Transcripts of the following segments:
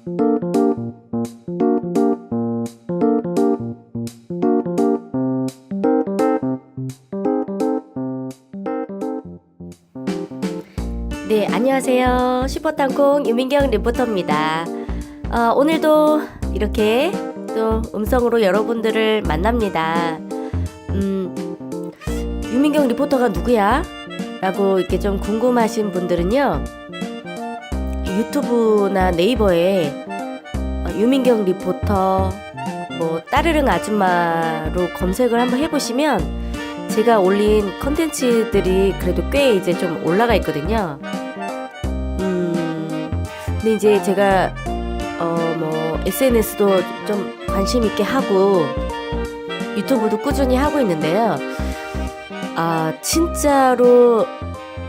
네, 안녕하세요. 슈퍼땅콩 유민경 리포터입니다. 오늘도 이렇게 또 음성으로 여러분들을 만납니다. 유민경 리포터가 누구야? 라고 이렇게 좀 궁금하신 분들은요, 유튜브나 네이버에 유민경 리포터, 뭐 따르릉 아줌마로 검색을 한번 해보시면 제가 올린 컨텐츠들이 그래도 꽤 이제 좀 올라가 있거든요. 근데 이제 제가 뭐 SNS도 좀 관심 있게 하고 유튜브도 꾸준히 하고 있는데요. 진짜로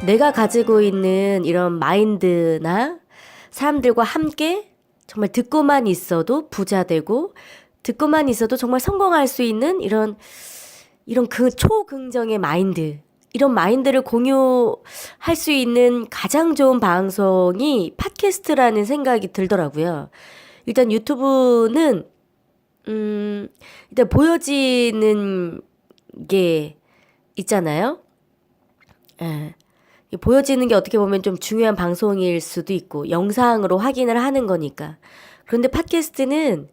내가 가지고 있는 이런 마인드나 사람들과 함께 정말 듣고만 있어도 부자 되고 듣고만 있어도 정말 성공할 수 있는 이런 그 초긍정의 마인드, 이런 마인드를 공유할 수 있는 가장 좋은 방송이 팟캐스트라는 생각이 들더라고요. 일단 유튜브는 일단 보여지는 게 있잖아요. 예. 보여지는 게 어떻게 보면 좀 중요한 방송일 수도 있고 영상으로 확인을 하는 거니까. 그런데 팟캐스트는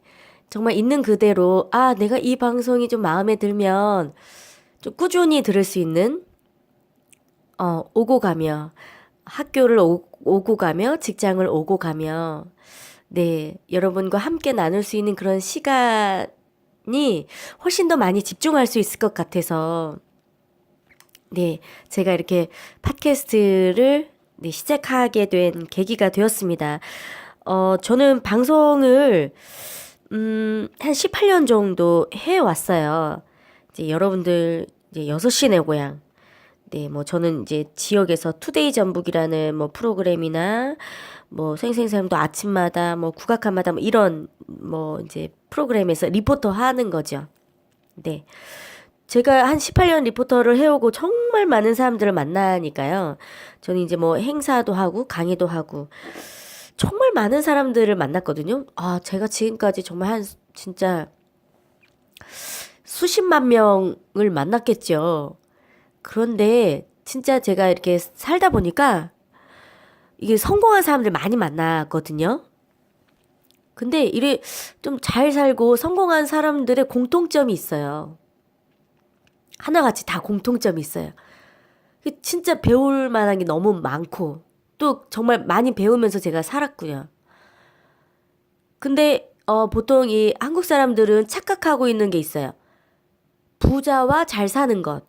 정말 있는 그대로 내가 이 방송이 좀 마음에 들면 좀 꾸준히 들을 수 있는 오고 가며 학교를 오고 가며 직장을 오고 가며 네, 여러분과 함께 나눌 수 있는 그런 시간이 훨씬 더 많이 집중할 수 있을 것 같아서 네, 제가 이렇게 팟캐스트를 시작하게 된 계기가 되었습니다. 저는 방송을 한 18년 정도 해왔어요. 이제 여러분들 이제 6시 내 고향. 네, 뭐 저는 이제 지역에서 투데이 전북이라는 뭐 프로그램이나 뭐 생생사람도 아침마다 뭐 국악한마다 뭐 이런 뭐 이제 프로그램에서 리포터 하는 거죠. 네. 제가 한 18년 리포터를 해오고 정말 많은 사람들을 만나니까요. 저는 이제 뭐 행사도 하고 강의도 하고 정말 많은 사람들을 만났거든요. 제가 지금까지 정말 한 진짜 수십만 명을 만났겠죠. 그런데 진짜 제가 이렇게 살다 보니까 이게 성공한 사람들 많이 만났거든요. 근데 이래 좀 잘 살고 성공한 사람들의 공통점이 있어요. 하나같이 다 공통점이 있어요. 진짜 배울 만한 게 너무 많고 또 정말 많이 배우면서 제가 살았고요. 근데 보통 이 한국 사람들은 착각하고 있는 게 있어요. 부자와 잘 사는 것.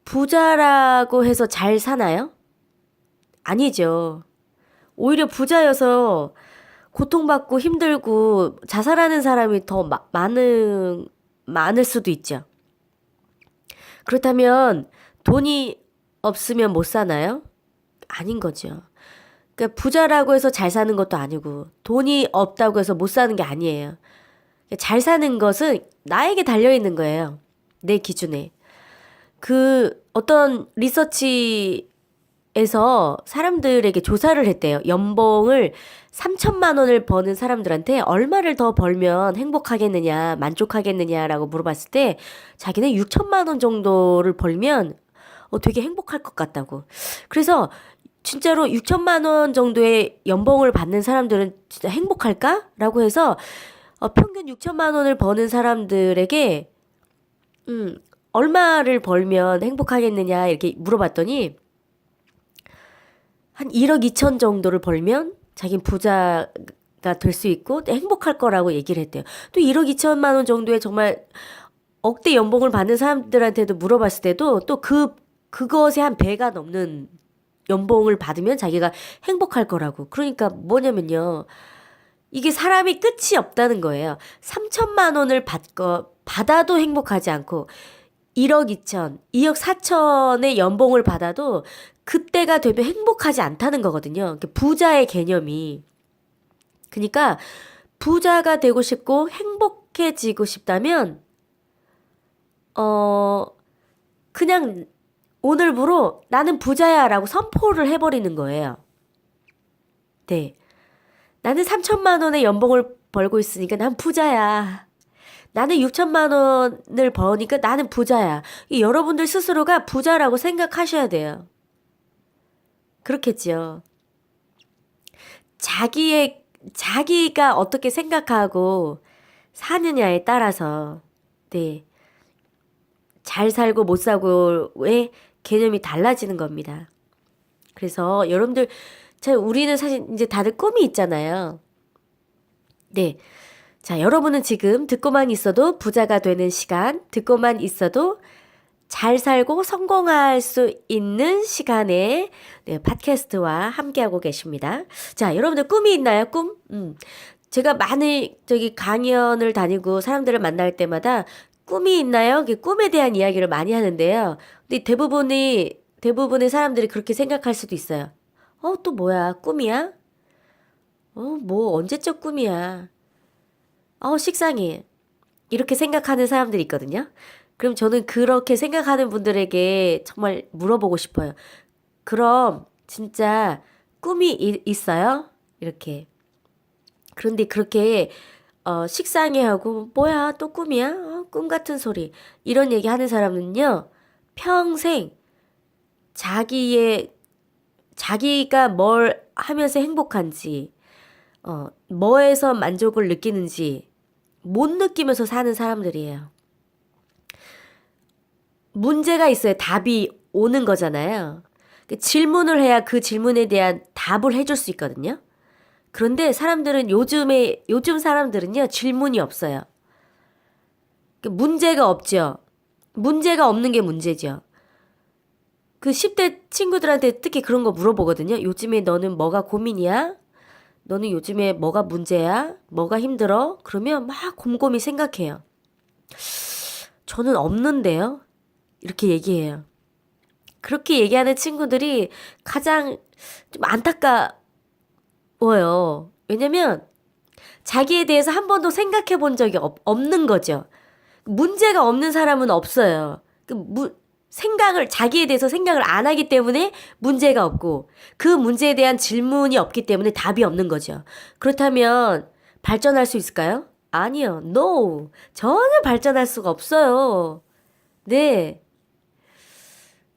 부자라고 해서 잘 사나요? 아니죠. 오히려 부자여서 고통받고 힘들고 자살하는 사람이 더 많을 수도 있죠. 그렇다면 돈이 없으면 못 사나요? 아닌 거죠. 그러니까 부자라고 해서 잘 사는 것도 아니고 돈이 없다고 해서 못 사는 게 아니에요. 잘 사는 것은 나에게 달려있는 거예요. 내 기준에. 어떤 리서치에서 사람들에게 조사를 했대요. 연봉을 3천만 원을 버는 사람들한테 얼마를 더 벌면 행복하겠느냐, 만족하겠느냐라고 물어봤을 때 자기는 6천만 원 정도를 벌면 되게 행복할 것 같다고. 그래서 진짜로 6천만 원 정도의 연봉을 받는 사람들은 진짜 행복할까? 라고 해서 평균 6천만 원을 버는 사람들에게 얼마를 벌면 행복하겠느냐 이렇게 물어봤더니 한 1억 2천 정도를 벌면 자기는 부자가 될 수 있고 행복할 거라고 얘기를 했대요. 또 1억 2천만 원 정도의 정말 억대 연봉을 받는 사람들한테도 물어봤을 때도 또 그것의 한 배가 넘는 연봉을 받으면 자기가 행복할 거라고. 그러니까 뭐냐면요. 이게 사람이 끝이 없다는 거예요. 3천만 원을 받아도 행복하지 않고 1억 2천, 2억 4천의 연봉을 받아도 그때가 되면 행복하지 않다는 거거든요. 부자의 개념이. 그러니까 부자가 되고 싶고 행복해지고 싶다면 그냥 오늘부로 나는 부자야 라고 선포를 해버리는 거예요. 네. 나는 3천만 원의 연봉을 벌고 있으니까 난 부자야. 나는 6천만 원을 버니까 나는 부자야. 여러분들 스스로가 부자라고 생각하셔야 돼요. 그렇겠죠. 자기가 어떻게 생각하고 사느냐에 따라서, 네. 잘 살고 못 살고의 개념이 달라지는 겁니다. 그래서 여러분들, 우리는 사실 이제 다들 꿈이 있잖아요. 네. 자, 여러분은 지금 듣고만 있어도 부자가 되는 시간, 듣고만 있어도 잘 살고 성공할 수 있는 시간에 네, 팟캐스트와 함께하고 계십니다. 자, 여러분들 꿈이 있나요? 꿈? 제가 많은 강연을 다니고 사람들을 만날 때마다 꿈이 있나요? 꿈에 대한 이야기를 많이 하는데요. 근데 대부분의 사람들이 그렇게 생각할 수도 있어요. 또 뭐야? 꿈이야? 뭐 언제적 꿈이야? 식상해. 이렇게 생각하는 사람들이 있거든요. 그럼 저는 그렇게 생각하는 분들에게 정말 물어보고 싶어요. 그럼 진짜 꿈이 있어요? 이렇게. 그런데 그렇게 식상해하고 뭐야 또 꿈이야? 꿈 같은 소리. 이런 얘기 하는 사람은요. 평생 자기가 뭘 하면서 행복한지 뭐에서 만족을 느끼는지 못 느끼면서 사는 사람들이에요. 문제가 있어야 답이 오는 거잖아요. 질문을 해야 그 질문에 대한 답을 해줄 수 있거든요. 그런데 요즘 사람들은요, 질문이 없어요. 문제가 없죠. 문제가 없는 게 문제죠. 그 10대 친구들한테 특히 그런 거 물어보거든요. 요즘에 너는 뭐가 고민이야? 너는 요즘에 뭐가 문제야? 뭐가 힘들어? 그러면 막 곰곰이 생각해요. 저는 없는데요? 이렇게 얘기해요. 그렇게 얘기하는 친구들이 가장 좀 안타까워요. 왜냐면 자기에 대해서 한 번도 생각해 본 적이 없는 거죠. 문제가 없는 사람은 없어요. 자기에 대해서 생각을 안 하기 때문에 문제가 없고 그 문제에 대한 질문이 없기 때문에 답이 없는 거죠. 그렇다면 발전할 수 있을까요? 아니요. No. 전혀 발전할 수가 없어요. 네.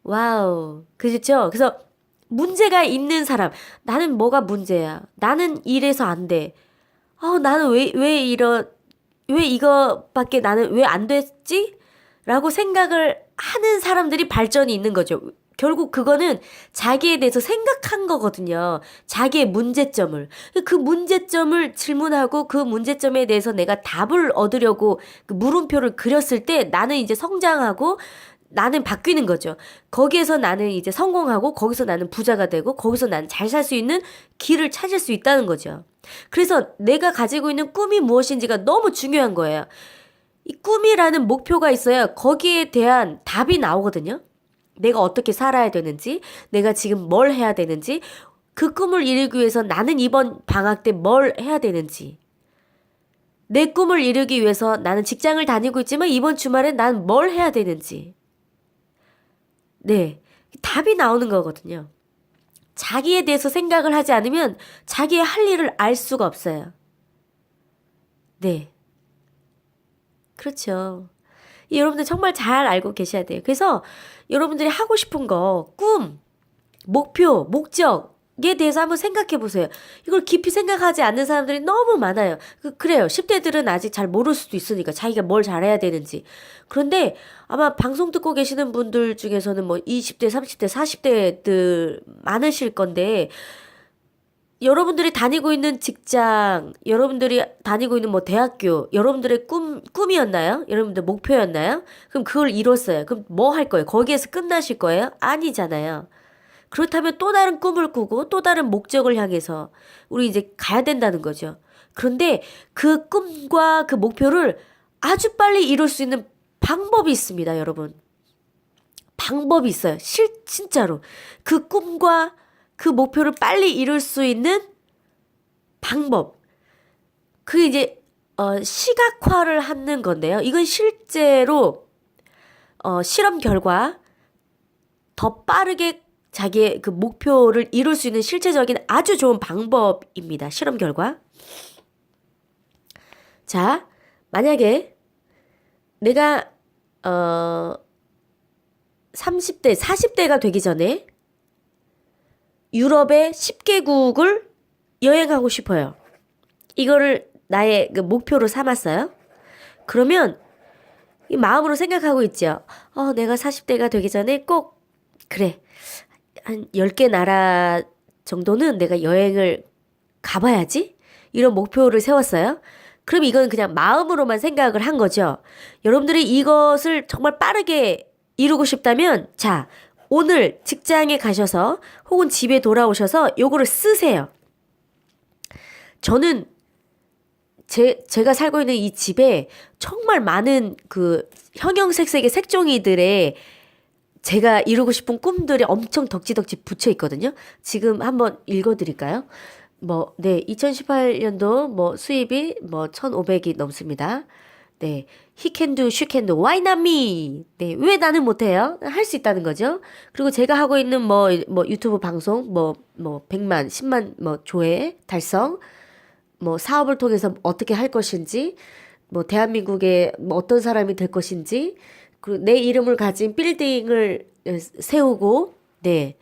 와우. 그렇죠? 그래서 문제가 있는 사람. 나는 뭐가 문제야? 나는 이래서 안 돼. 나는 왜 이거밖에 나는 왜 안 됐지? 라고 생각을 하는 사람들이 발전이 있는 거죠. 결국 그거는 자기에 대해서 생각한 거거든요. 자기의 문제점을. 그 문제점을 질문하고 그 문제점에 대해서 내가 답을 얻으려고 그 물음표를 그렸을 때 나는 이제 성장하고 나는 바뀌는 거죠. 거기에서 나는 이제 성공하고 거기서 나는 부자가 되고 거기서 나는 잘 살 수 있는 길을 찾을 수 있다는 거죠. 그래서 내가 가지고 있는 꿈이 무엇인지가 너무 중요한 거예요. 이 꿈이라는 목표가 있어야 거기에 대한 답이 나오거든요. 내가 어떻게 살아야 되는지, 내가 지금 뭘 해야 되는지, 그 꿈을 이루기 위해서 나는 이번 방학 때 뭘 해야 되는지, 내 꿈을 이루기 위해서 나는 직장을 다니고 있지만 이번 주말엔 난 뭘 해야 되는지. 네. 답이 나오는 거거든요. 자기에 대해서 생각을 하지 않으면 자기의 할 일을 알 수가 없어요. 네. 그렇죠. 여러분들 정말 잘 알고 계셔야 돼요. 그래서 여러분들이 하고 싶은 거, 꿈, 목표, 목적에 대해서 한번 생각해 보세요. 이걸 깊이 생각하지 않는 사람들이 너무 많아요. 그래요. 10대들은 아직 잘 모를 수도 있으니까 자기가 뭘 잘해야 되는지. 그런데 아마 방송 듣고 계시는 분들 중에서는 뭐 20대, 30대, 40대들 많으실 건데 여러분들이 다니고 있는 직장, 여러분들이 다니고 있는 뭐 대학교, 여러분들의 꿈이었나요? 여러분들 목표였나요? 그럼 그걸 이뤘어요. 그럼 뭐 할 거예요? 거기에서 끝나실 거예요? 아니잖아요. 그렇다면 또 다른 꿈을 꾸고 또 다른 목적을 향해서 우리 이제 가야 된다는 거죠. 그런데 그 꿈과 그 목표를 아주 빨리 이룰 수 있는 방법이 있습니다, 여러분. 방법이 있어요. 진짜로. 그 꿈과 그 목표를 빨리 이룰 수 있는 방법. 그게 이제 시각화를 하는 건데요. 이건 실제로 실험 결과 더 빠르게 자기의 그 목표를 이룰 수 있는 실제적인 아주 좋은 방법입니다. 실험 결과. 자, 만약에 내가 30대, 40대가 되기 전에 유럽의 10개국을 여행하고 싶어요. 이거를 나의 그 목표로 삼았어요. 그러면 이 마음으로 생각하고 있죠. 내가 40대가 되기 전에 꼭 그래. 한 10개 나라 정도는 내가 여행을 가봐야지. 이런 목표를 세웠어요. 그럼 이건 그냥 마음으로만 생각을 한 거죠. 여러분들이 이것을 정말 빠르게 이루고 싶다면, 자, 오늘 직장에 가셔서 혹은 집에 돌아오셔서 요거를 쓰세요. 저는 제가 살고 있는 이 집에 정말 많은 그 형형색색의 색종이들의 제가 이루고 싶은 꿈들이 엄청 덕지덕지 붙여 있거든요. 지금 한번 읽어드릴까요? 2018년도 수입이 1,500이 넘습니다. 네. He can do, she can do. Why not me? 네. 왜 나는 못해요? 할 수 있다는 거죠. 그리고 제가 하고 있는 유튜브 방송, 100만, 10만, 조회 달성, 사업을 통해서 어떻게 할 것인지, 대한민국에 어떤 사람이 될 것인지, 그리고 내 이름을 가진 빌딩을 세우고, 네.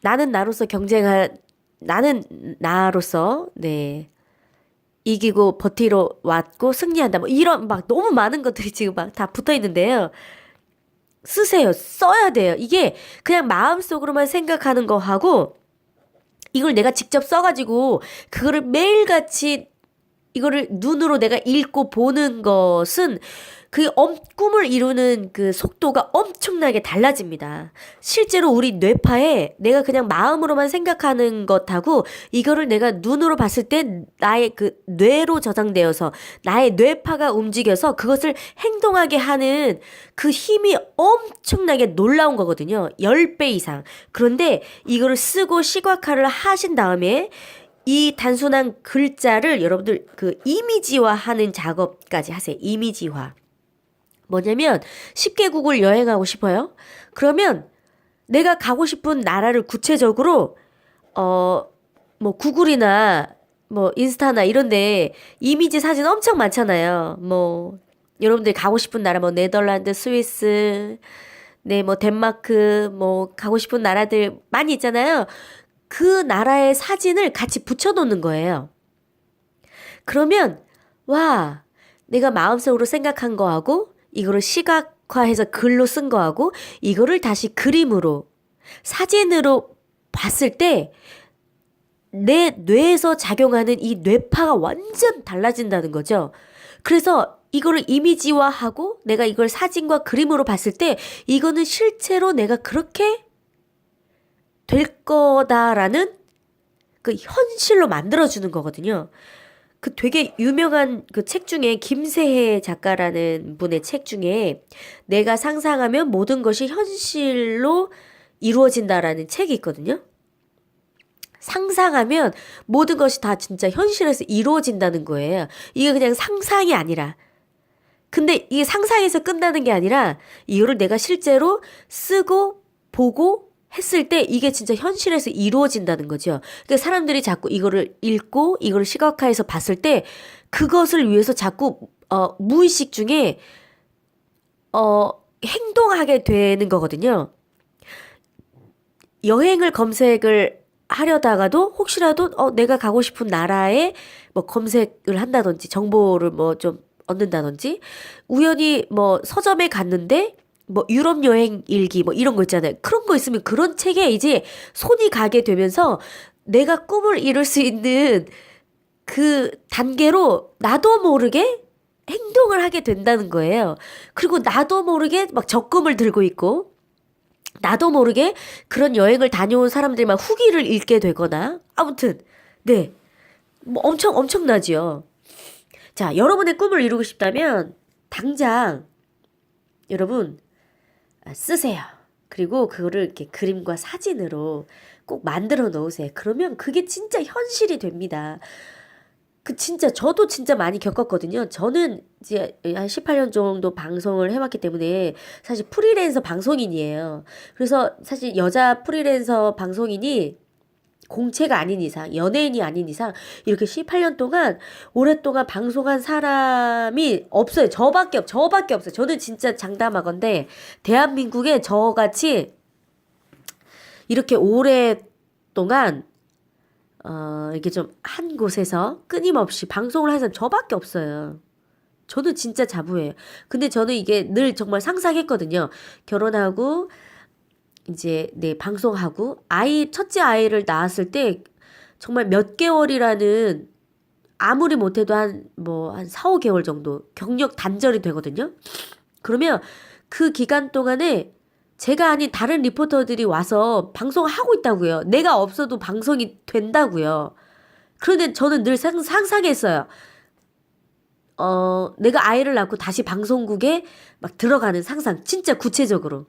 나는 나로서, 네. 이기고 버티러 왔고 승리한다. 이런 너무 많은 것들이 지금 다 붙어 있는데요. 쓰세요. 써야 돼요. 이게 그냥 마음속으로만 생각하는 거하고 이걸 내가 직접 써가지고 그거를 매일같이 이거를 눈으로 내가 읽고 보는 것은 그 꿈을 이루는 그 속도가 엄청나게 달라집니다. 실제로 우리 뇌파에 내가 그냥 마음으로만 생각하는 것하고 이거를 내가 눈으로 봤을 때 나의 그 뇌로 저장되어서 나의 뇌파가 움직여서 그것을 행동하게 하는 그 힘이 엄청나게 놀라운 거거든요. 10배 이상. 그런데 이거를 쓰고 시각화를 하신 다음에 이 단순한 글자를 여러분들 그 이미지화 하는 작업까지 하세요. 이미지화. 뭐냐면 10개국을 여행하고 싶어요. 그러면 내가 가고 싶은 나라를 구체적으로 구글이나 인스타나 이런데 이미지 사진 엄청 많잖아요. 여러분들이 가고 싶은 나라 네덜란드, 스위스, 네, 덴마크, 가고 싶은 나라들 많이 있잖아요. 그 나라의 사진을 같이 붙여놓는 거예요. 그러면 와, 내가 마음속으로 생각한 거하고 이거를 시각화해서 글로 쓴 거하고 이거를 다시 그림으로 사진으로 봤을 때 내 뇌에서 작용하는 이 뇌파가 완전 달라진다는 거죠. 그래서 이거를 이미지화하고 내가 이걸 사진과 그림으로 봤을 때 이거는 실제로 내가 그렇게 될 거다라는 그 현실로 만들어주는 거거든요. 그 되게 유명한 그 책 중에 김세혜 작가라는 분의 책 중에 내가 상상하면 모든 것이 현실로 이루어진다라는 책이 있거든요. 상상하면 모든 것이 다 진짜 현실에서 이루어진다는 거예요. 이게 그냥 상상이 아니라. 근데 이게 상상에서 끝나는 게 아니라 이거를 내가 실제로 쓰고 보고 했을 때 이게 진짜 현실에서 이루어진다는 거죠. 그러니까 사람들이 자꾸 이거를 읽고 이거를 시각화해서 봤을 때 그것을 위해서 자꾸 무의식 중에 행동하게 되는 거거든요. 여행을 검색을 하려다가도 혹시라도 내가 가고 싶은 나라에 검색을 한다든지 정보를 좀 얻는다든지 우연히 서점에 갔는데 유럽 여행 일기 이런 거 있잖아요. 그런 거 있으면 그런 책에 이제 손이 가게 되면서 내가 꿈을 이룰 수 있는 그 단계로 나도 모르게 행동을 하게 된다는 거예요. 그리고 나도 모르게 적금을 들고 있고 나도 모르게 그런 여행을 다녀온 사람들이 후기를 읽게 되거나 아무튼 네. 엄청나지요. 자, 여러분의 꿈을 이루고 싶다면 당장 여러분 쓰세요. 그리고 그거를 이렇게 그림과 사진으로 꼭 만들어 놓으세요. 그러면 그게 진짜 현실이 됩니다. 진짜 저도 진짜 많이 겪었거든요. 저는 이제 한 18년 정도 방송을 해왔기 때문에 사실 프리랜서 방송인이에요. 그래서 사실 여자 프리랜서 방송인이 공채가 아닌 이상, 연예인이 아닌 이상 이렇게 18년 동안 오랫동안 방송한 사람이 없어요. 저밖에 없어요. 저는 진짜 장담하건대 대한민국에 저같이 이렇게 오랫동안 이렇게 좀 한 곳에서 끊임없이 방송을 하는 사람 저밖에 없어요. 저는 진짜 자부해요. 근데 저는 이게 늘 정말 상상했거든요. 결혼하고 이제 네 방송하고 첫째 아이를 낳았을 때 정말 몇 개월이라는 아무리 못해도 한 4, 5개월 정도 경력 단절이 되거든요. 그러면 그 기간 동안에 제가 아닌 다른 리포터들이 와서 방송하고 있다고요. 내가 없어도 방송이 된다고요. 그런데 저는 늘 상상했어요. 내가 아이를 낳고 다시 방송국에 막 들어가는 상상. 진짜 구체적으로.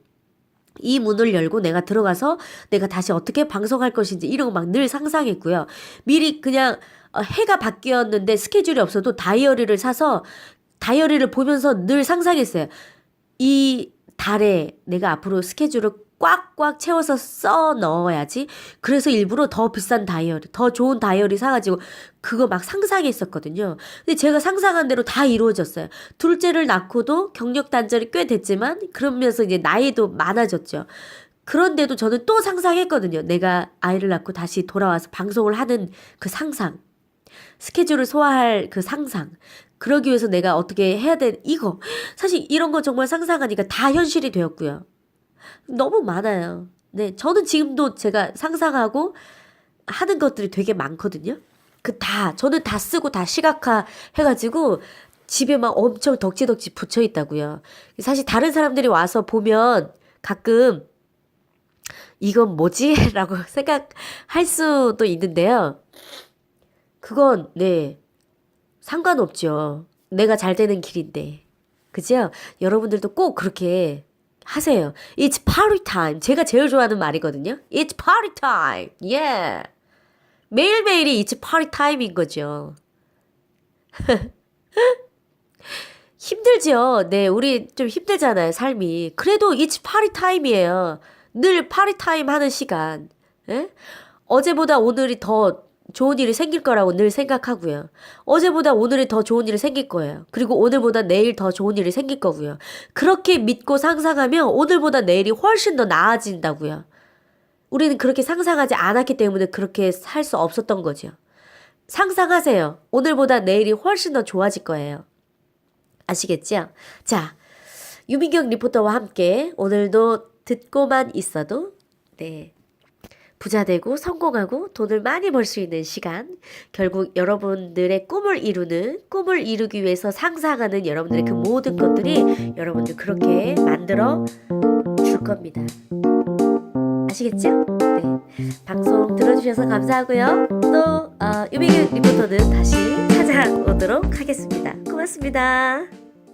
이 문을 열고 내가 들어가서 내가 다시 어떻게 방송할 것인지 이런 거 막 늘 상상했고요. 미리 그냥 해가 바뀌었는데 스케줄이 없어도 다이어리를 사서 다이어리를 보면서 늘 상상했어요. 이 달에 내가 앞으로 스케줄을 꽉꽉 채워서 써 넣어야지. 그래서 일부러 더 비싼 다이어리, 더 좋은 다이어리 사가지고 그거 막 상상했었거든요. 근데 제가 상상한 대로 다 이루어졌어요. 둘째를 낳고도 경력 단절이 꽤 됐지만 그러면서 이제 나이도 많아졌죠. 그런데도 저는 또 상상했거든요. 내가 아이를 낳고 다시 돌아와서 방송을 하는 그 상상. 스케줄을 소화할 그 상상. 그러기 위해서 내가 어떻게 해야 돼, 이거. 사실 이런 거 정말 상상하니까 다 현실이 되었고요. 너무 많아요. 네, 저는 지금도 제가 상상하고 하는 것들이 되게 많거든요. 저는 다 쓰고 다 시각화 해가지고 집에 막 엄청 덕지덕지 붙여 있다고요. 사실 다른 사람들이 와서 보면 가끔 이건 뭐지? 라고 생각할 수도 있는데요. 그건, 네, 상관없죠. 내가 잘 되는 길인데. 그죠? 여러분들도 꼭 그렇게 하세요. It's party time. 제가 제일 좋아하는 말이거든요. It's party time. Yeah. 매일매일이 It's party time인 거죠. 힘들죠. 네, 우리 좀 힘들잖아요, 삶이. 그래도 It's party time이에요. 늘 party time 하는 시간. 예? 어제보다 오늘이 더 좋은 일이 생길 거라고 늘 생각하고요. 어제보다 오늘이 더 좋은 일이 생길 거예요. 그리고 오늘보다 내일 더 좋은 일이 생길 거고요. 그렇게 믿고 상상하면 오늘보다 내일이 훨씬 더 나아진다고요. 우리는 그렇게 상상하지 않았기 때문에 그렇게 살 수 없었던 거죠. 상상하세요. 오늘보다 내일이 훨씬 더 좋아질 거예요. 아시겠죠? 자, 유민경 리포터와 함께 오늘도 듣고만 있어도 네, 부자 되고 성공하고 돈을 많이 벌 수 있는 시간. 결국 여러분들의 꿈을 이루기 위해서 상상하는 여러분들의 그 모든 것들이 여러분들 그렇게 만들어 줄 겁니다. 아시겠죠? 네. 방송 들어주셔서 감사하고요. 또 유민경 리포터는 다시 찾아오도록 하겠습니다. 고맙습니다.